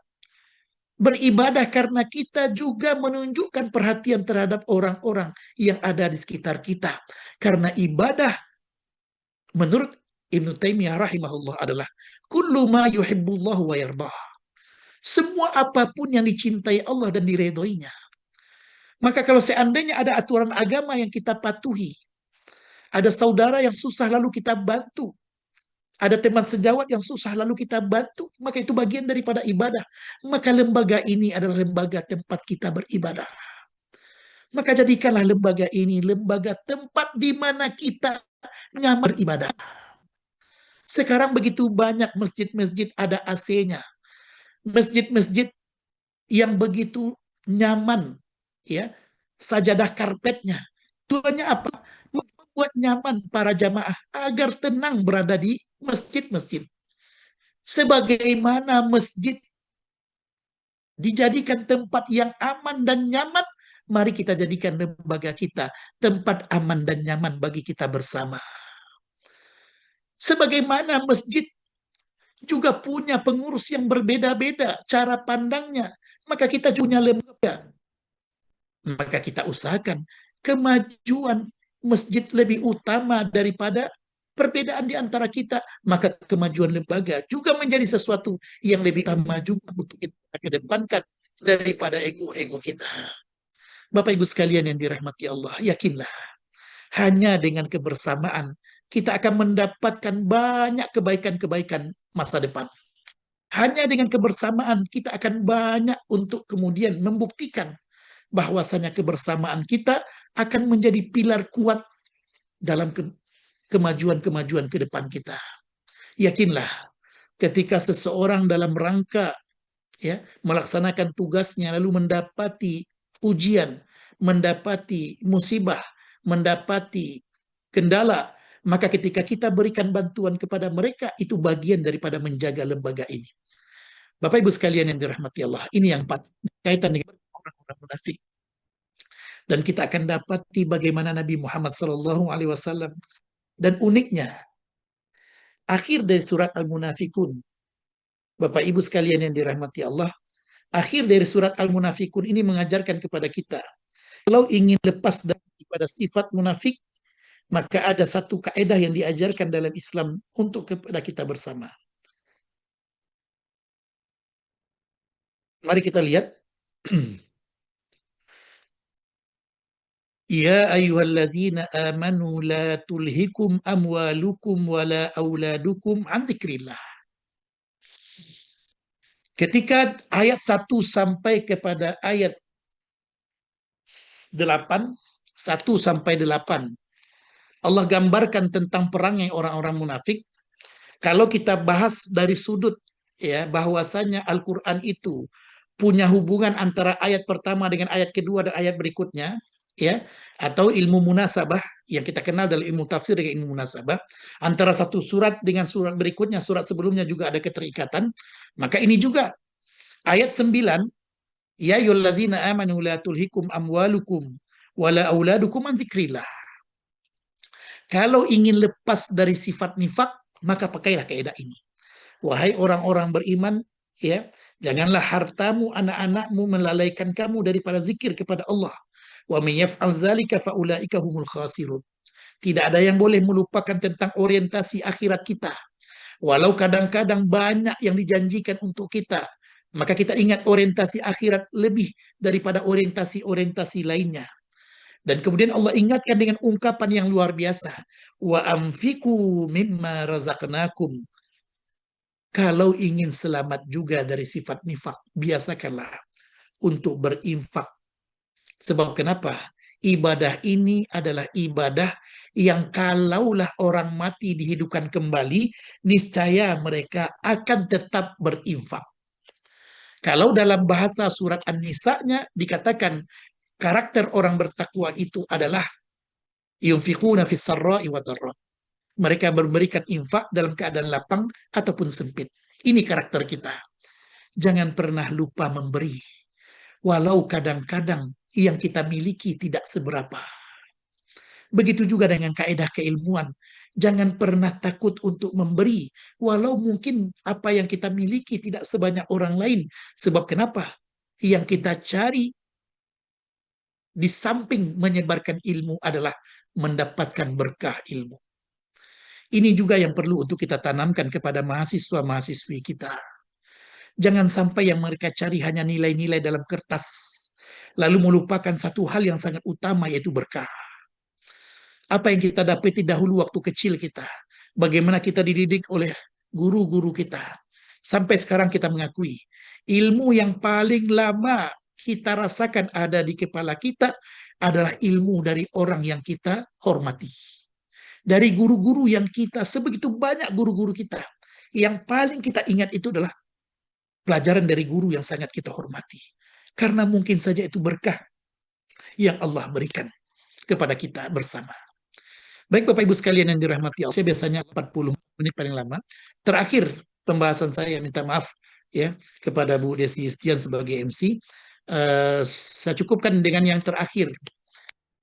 S1: Beribadah karena kita juga menunjukkan perhatian terhadap orang-orang yang ada di sekitar kita. Karena ibadah menurut Ibnu Taimiyah rahimahullah adalah kullu ma yuhibbullahu wa yardah. Semua apapun yang dicintai Allah dan diredhoinya. Maka kalau seandainya ada aturan agama yang kita patuhi, ada saudara yang susah lalu kita bantu, ada teman sejawat yang susah lalu kita bantu, maka itu bagian daripada ibadah. Maka lembaga ini adalah lembaga tempat kita beribadah. Maka jadikanlah lembaga ini lembaga tempat di mana kita nyaman beribadah. Sekarang begitu banyak masjid-masjid ada AC-nya. Masjid-masjid yang begitu nyaman, ya, sajadah karpetnya. Tujuannya apa? Membuat nyaman para jamaah agar tenang berada di masjid-masjid. Sebagaimana masjid dijadikan tempat yang aman dan nyaman, mari kita jadikan lembaga kita tempat aman dan nyaman bagi kita bersama. Sebagaimana masjid juga punya pengurus yang berbeda-beda cara pandangnya, maka kita punya lembaga. Maka kita usahakan kemajuan masjid lebih utama daripada perbedaan di antara kita. Maka kemajuan lembaga juga menjadi sesuatu yang lebih utama juga untuk kita kedepankan daripada ego-ego kita. Bapak Ibu sekalian yang dirahmati Allah, yakinlah hanya dengan kebersamaan kita akan mendapatkan banyak kebaikan-kebaikan masa depan. Hanya dengan kebersamaan kita akan banyak untuk kemudian membuktikan bahwasanya kebersamaan kita akan menjadi pilar kuat dalam kemajuan-kemajuan ke depan kita. Yakinlah, ketika seseorang dalam rangka melaksanakan tugasnya lalu mendapati ujian, mendapati musibah, mendapati kendala, maka ketika kita berikan bantuan kepada mereka, itu bagian daripada menjaga lembaga ini. Bapak Ibu sekalian yang dirahmati Allah, ini yang kaitan dengan orang-orang munafik. Dan kita akan dapati bagaimana Nabi Muhammad SAW. Dan uniknya, akhir dari surat Al-Munafikun, Bapak Ibu sekalian yang dirahmati Allah, akhir dari surat Al-Munafikun ini mengajarkan kepada kita, kalau ingin lepas daripada sifat munafik, maka ada satu kaidah yang diajarkan dalam Islam untuk kepada kita bersama. Mari kita lihat. Ya ayyuhalladzina amanu la tulhikum amwalukum wala auladukum an dzikrillah. Ketika ayat 1 sampai kepada ayat 8, 1 sampai 8, Allah gambarkan tentang perangnya orang-orang munafik. Kalau kita bahas dari sudut bahwasanya Al-Qur'an itu punya hubungan antara ayat pertama dengan ayat kedua dan ayat berikutnya, atau ilmu munasabah yang kita kenal dalam ilmu tafsir dengan ilmu munasabah, antara satu surat dengan surat berikutnya, surat sebelumnya juga ada keterikatan. Maka ini juga ayat 9, ya ayyuhallazina amanu la tulhikum amwalukum wala auladukum an dzikrillah. Kalau ingin lepas dari sifat nifak, maka pakailah kaidah ini. Wahai orang-orang beriman, janganlah hartamu, anak-anakmu melalaikan kamu daripada zikir kepada Allah. Wa may yaf'al dzalika fa ulaika humul khasirun. Tidak ada yang boleh melupakan tentang orientasi akhirat kita. Walau kadang-kadang banyak yang dijanjikan untuk kita, maka kita ingat orientasi akhirat lebih daripada orientasi-orientasi lainnya. Dan kemudian Allah ingatkan dengan ungkapan yang luar biasa. Wa anfiqu mimma razaqnakum. Kalau ingin selamat juga dari sifat nifak, biasakanlah untuk berinfak. Sebab kenapa? Ibadah ini adalah ibadah yang kalaulah orang mati dihidupkan kembali, niscaya mereka akan tetap berinfak. Kalau dalam bahasa surat An-Nisa-nya dikatakan karakter orang bertakwa itu adalah yunfiquna fis sarra'i wa dharra. Mereka memberikan infak dalam keadaan lapang ataupun sempit. Ini karakter kita. Jangan pernah lupa memberi, walau kadang-kadang yang kita miliki tidak seberapa. Begitu juga dengan kaedah keilmuan. Jangan pernah takut untuk memberi, walau mungkin apa yang kita miliki tidak sebanyak orang lain. Sebab kenapa? Yang kita cari di samping menyebarkan ilmu adalah mendapatkan berkah ilmu. Ini juga yang perlu untuk kita tanamkan kepada mahasiswa-mahasiswi kita. Jangan sampai yang mereka cari hanya nilai-nilai dalam kertas, lalu melupakan satu hal yang sangat utama, yaitu berkah. Apa yang kita dapati dahulu waktu kecil kita, bagaimana kita dididik oleh guru-guru kita. Sampai sekarang kita mengakui, ilmu yang paling lama kita rasakan ada di kepala kita adalah ilmu dari orang yang kita hormati. Dari guru-guru yang kita, sebegitu banyak guru-guru kita, yang paling kita ingat itu adalah pelajaran dari guru yang sangat kita hormati. Karena mungkin saja itu berkah yang Allah berikan kepada kita bersama. Baik Bapak Ibu sekalian yang dirahmati Allah, saya biasanya 40 menit paling lama. Terakhir pembahasan saya, minta maaf ya kepada Bu Desi Yustian sebagai MC. Saya cukupkan dengan yang terakhir.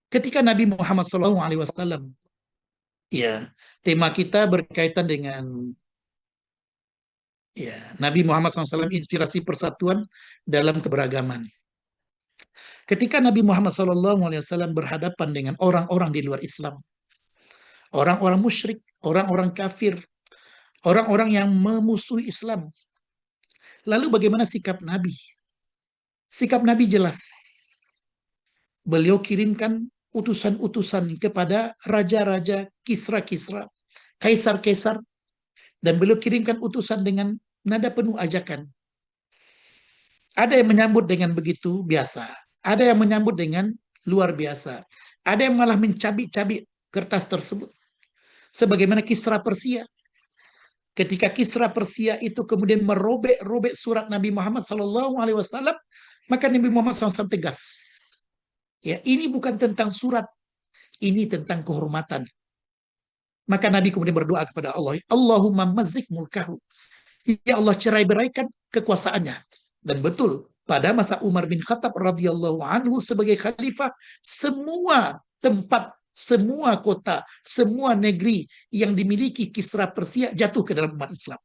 S1: Ketika Nabi Muhammad SAW, ya, tema kita berkaitan dengan ya, Nabi Muhammad SAW inspirasi persatuan dalam keberagaman. Ketika Nabi Muhammad SAW berhadapan dengan orang-orang di luar Islam, orang-orang musyrik, orang-orang kafir, orang-orang yang memusuhi Islam. Lalu bagaimana sikap Nabi? Sikap Nabi jelas. Beliau kirimkan utusan-utusan kepada raja-raja, kisra-kisra, kaisar-kaisar, dan beliau kirimkan utusan dengan nada penuh ajakan. Ada yang menyambut dengan begitu biasa, ada yang menyambut dengan luar biasa, ada yang malah mencabik-cabik kertas tersebut. Sebagaimana Kisra Persia. Ketika Kisra Persia itu kemudian merobek-robek surat Nabi Muhammad SAW, maka Nabi Muhammad SAW tegas. Ya, ini bukan tentang surat, ini tentang kehormatan. Maka Nabi kemudian berdoa kepada Allah, Allahumma mazik mulkahu. Ya Allah, cerai-beraikan kekuasaannya. Dan betul, pada masa Umar bin Khattab radhiyallahu anhu sebagai khalifah, semua tempat, semua kota, semua negeri yang dimiliki Kisra Persia jatuh ke dalam umat Islam.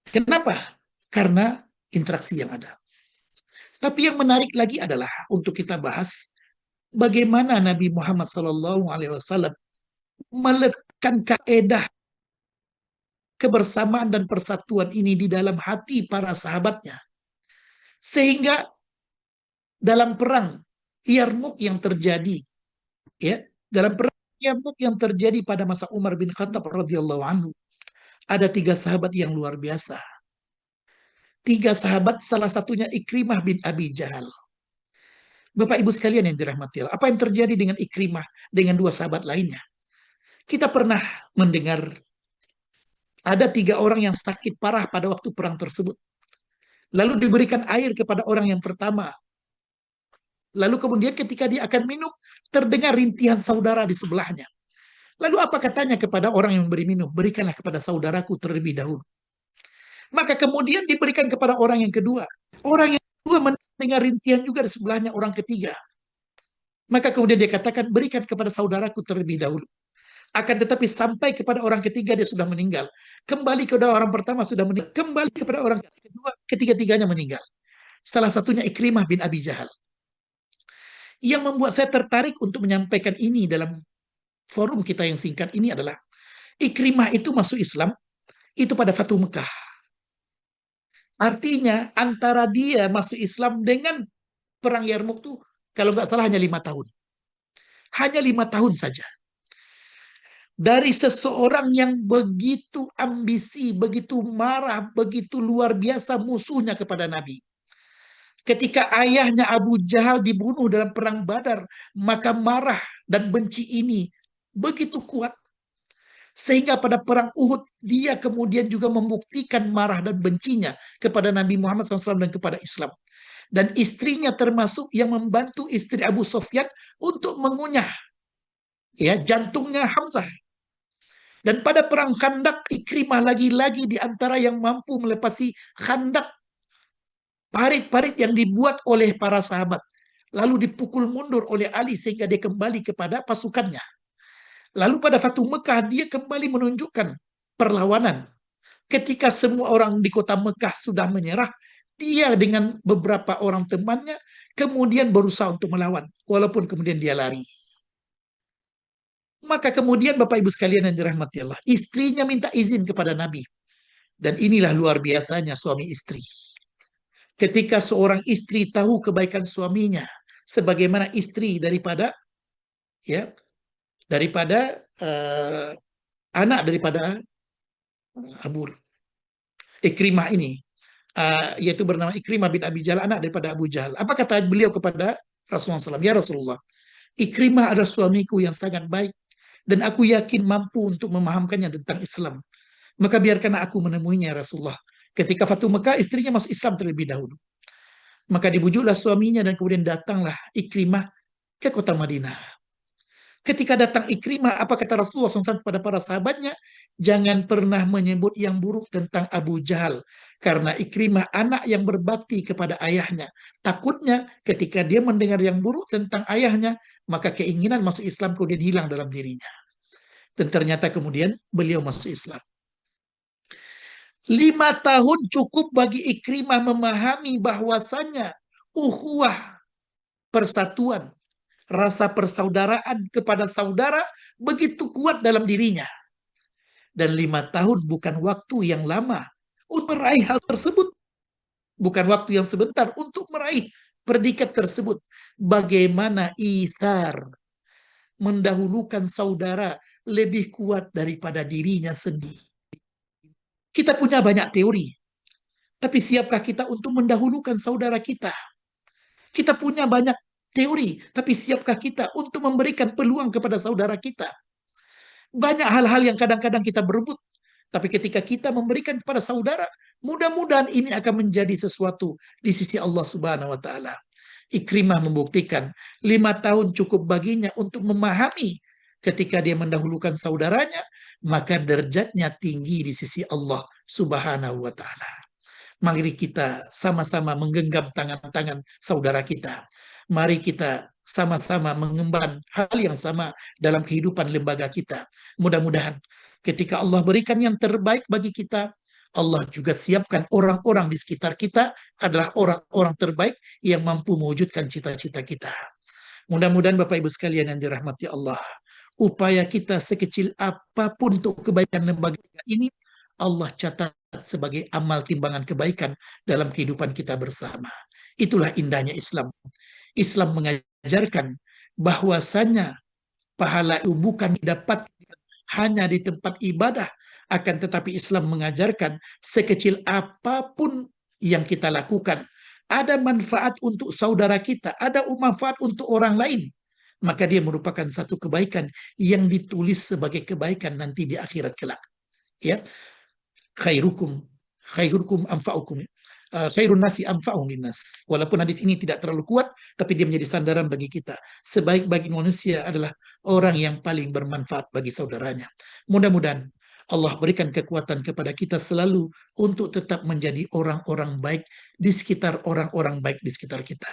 S1: Kenapa? Karena interaksi yang ada. Tapi yang menarik lagi adalah untuk kita bahas bagaimana Nabi Muhammad SAW meletakkan kaedah kebersamaan dan persatuan ini di dalam hati para sahabatnya. Sehingga dalam perang Yarmuk yang terjadi, ya, dalam perang Yarmuk yang terjadi pada masa Umar bin Khattab radhiyallahu anhu, ada 3 sahabat yang luar biasa. 3 sahabat, salah satunya Ikrimah bin Abi Jahal. Bapak Ibu sekalian yang dirahmati Allah, apa yang terjadi dengan Ikrimah dengan 2 sahabat lainnya? Kita pernah mendengar ada 3 orang yang sakit parah pada waktu perang tersebut. Lalu diberikan air kepada orang yang pertama. Lalu kemudian ketika dia akan minum, terdengar rintihan saudara di sebelahnya. Lalu apa katanya kepada orang yang memberi minum? Berikanlah kepada saudaraku terlebih dahulu. Maka kemudian diberikan kepada orang yang kedua. Orang yang kedua mendengar rintihan juga di sebelahnya orang ketiga. Maka kemudian dia katakan, berikan kepada saudaraku terlebih dahulu. Akan tetapi sampai kepada orang ketiga dia sudah meninggal. Kembali kepada orang pertama sudah meninggal. Kembali kepada orang kedua, ketiga-tiganya meninggal. Salah satunya Ikrimah bin Abi Jahal. Yang membuat saya tertarik untuk menyampaikan ini dalam forum kita yang singkat ini adalah Ikrimah itu masuk Islam itu pada Fatu Mekah. Artinya antara dia masuk Islam dengan perang Yarmuk itu kalau nggak salah hanya 5 tahun. Hanya 5 tahun saja. Dari seseorang yang begitu ambisi, begitu marah, begitu luar biasa musuhnya kepada Nabi. Ketika ayahnya Abu Jahal dibunuh dalam perang Badar, maka marah dan benci ini begitu kuat. Sehingga pada perang Uhud, dia kemudian juga membuktikan marah dan bencinya kepada Nabi Muhammad SAW dan kepada Islam. Dan istrinya termasuk yang membantu istri Abu Sufyan untuk mengunyah ya jantungnya Hamzah. Dan pada perang Khandak, Ikrimah lagi-lagi di antara yang mampu melepasi Khandak parit-parit yang dibuat oleh para sahabat, lalu dipukul mundur oleh Ali sehingga dia kembali kepada pasukannya. Lalu pada Fatu Mekah dia kembali menunjukkan perlawanan. Ketika semua orang di kota Mekah sudah menyerah, dia dengan beberapa orang temannya kemudian berusaha untuk melawan, walaupun kemudian dia lari. Maka kemudian Bapak Ibu sekalian yang dirahmati Allah, istrinya minta izin kepada Nabi. Dan inilah luar biasanya suami istri. Ketika seorang istri tahu kebaikan suaminya, sebagaimana istri daripada ya anak daripada Abu Ikrimah ini, yaitu bernama Ikrimah bin Abi Jahal, anak daripada Abu Jahal. Apa kata beliau kepada Rasulullah SAW? Ya Rasulullah, Ikrimah adalah suamiku yang sangat baik dan aku yakin mampu untuk memahamkannya tentang Islam. Maka biarkanlah aku menemuinya ya Rasulullah. Ketika Fatu Mekah, istrinya masuk Islam terlebih dahulu. Maka dibujuklah suaminya dan kemudian datanglah Ikrimah ke kota Madinah. Ketika datang Ikrimah, apa kata Rasulullah SAW kepada para sahabatnya? Jangan pernah menyebut yang buruk tentang Abu Jahal. Karena Ikrimah anak yang berbakti kepada ayahnya. Takutnya ketika dia mendengar yang buruk tentang ayahnya, maka keinginan masuk Islam kemudian hilang dalam dirinya. Dan ternyata kemudian beliau masuk Islam. 5 tahun cukup bagi Ikrimah memahami bahwasannya ukhuwah, persatuan, rasa persaudaraan kepada saudara begitu kuat dalam dirinya. Dan 5 tahun bukan waktu yang lama untuk meraih hal tersebut. Bukan waktu yang sebentar untuk meraih predikat tersebut. Bagaimana ithar, mendahulukan saudara lebih kuat daripada dirinya sendiri. Kita punya banyak teori, tapi siapkah kita untuk mendahulukan saudara kita? Kita punya banyak teori, tapi siapkah kita untuk memberikan peluang kepada saudara kita? Banyak hal-hal yang kadang-kadang kita berebut, tapi ketika kita memberikan kepada saudara, mudah-mudahan ini akan menjadi sesuatu di sisi Allah Subhanahu wa Ta'ala. Ikrimah membuktikan 5 tahun cukup baginya untuk memahami ketika dia mendahulukan saudaranya, maka derajatnya tinggi di sisi Allah Subhanahu wa Ta'ala. Mari kita sama-sama menggenggam tangan-tangan saudara kita. Mari kita sama-sama mengemban hal yang sama dalam kehidupan lembaga kita. Mudah-mudahan ketika Allah berikan yang terbaik bagi kita, Allah juga siapkan orang-orang di sekitar kita adalah orang-orang terbaik yang mampu mewujudkan cita-cita kita. Mudah-mudahan Bapak Ibu sekalian yang dirahmati Allah, upaya kita sekecil apapun untuk kebaikan lembaga ini, Allah catat sebagai amal timbangan kebaikan dalam kehidupan kita bersama. Itulah indahnya Islam. Islam mengajarkan bahwasannya pahala itu bukan didapat hanya di tempat ibadah, akan tetapi Islam mengajarkan sekecil apapun yang kita lakukan, ada manfaat untuk saudara kita, ada manfaat untuk orang lain, maka dia merupakan satu kebaikan yang ditulis sebagai kebaikan nanti di akhirat kelak. Ya, khairukum anfa'ukum, khairun nasi anfa'um linnas. Walaupun hadis ini tidak terlalu kuat, tapi dia menjadi sandaran bagi kita. Sebaik-baik manusia adalah orang yang paling bermanfaat bagi saudaranya. Mudah-mudahan Allah berikan kekuatan kepada kita selalu untuk tetap menjadi orang-orang baik di sekitar orang-orang baik di sekitar kita.